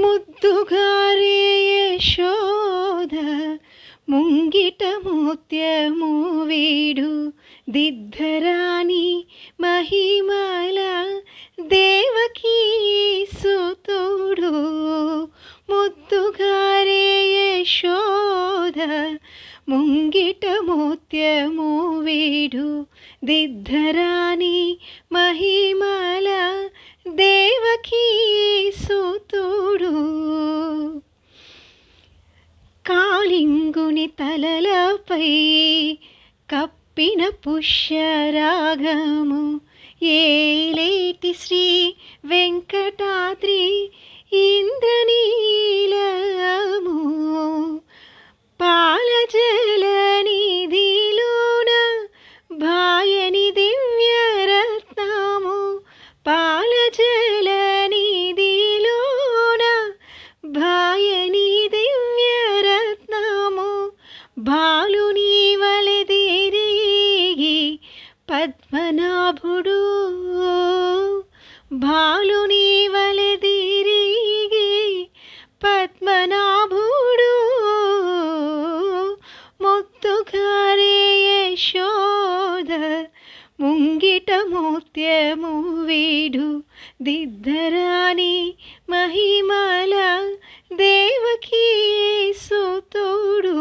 ముద్దుగారే యశోద ముంగిట ముత్యము వీడు దిద్దరాని మహిమల దేవకీ సుతుడు. ముద్దుగారే యశోద ముంగిట ముత్యము వీడు దిద్దరాని మహిమల దేవకీ సుతుడు. కాళింగుని తలలపై కప్పిన పుష్యరాగము ఏలేటి శ్రీ వెంకటాద్రి ఇంద్రనీలము. పాలజల నిధిలోన భాయని దివ్యరత్నము. పాలజల నిధిలోన భాయని దివ్యరత్నము. బాలుని వలె తిరిగి పద్మనాభుడు. బాలుని వలె తిరిగి పద్మనాభుడు. ముద్దుగారే యశోద ముంగిట ముత్యము వీడు దిద్దరాని మహిమల దేవకీ సుతుడు.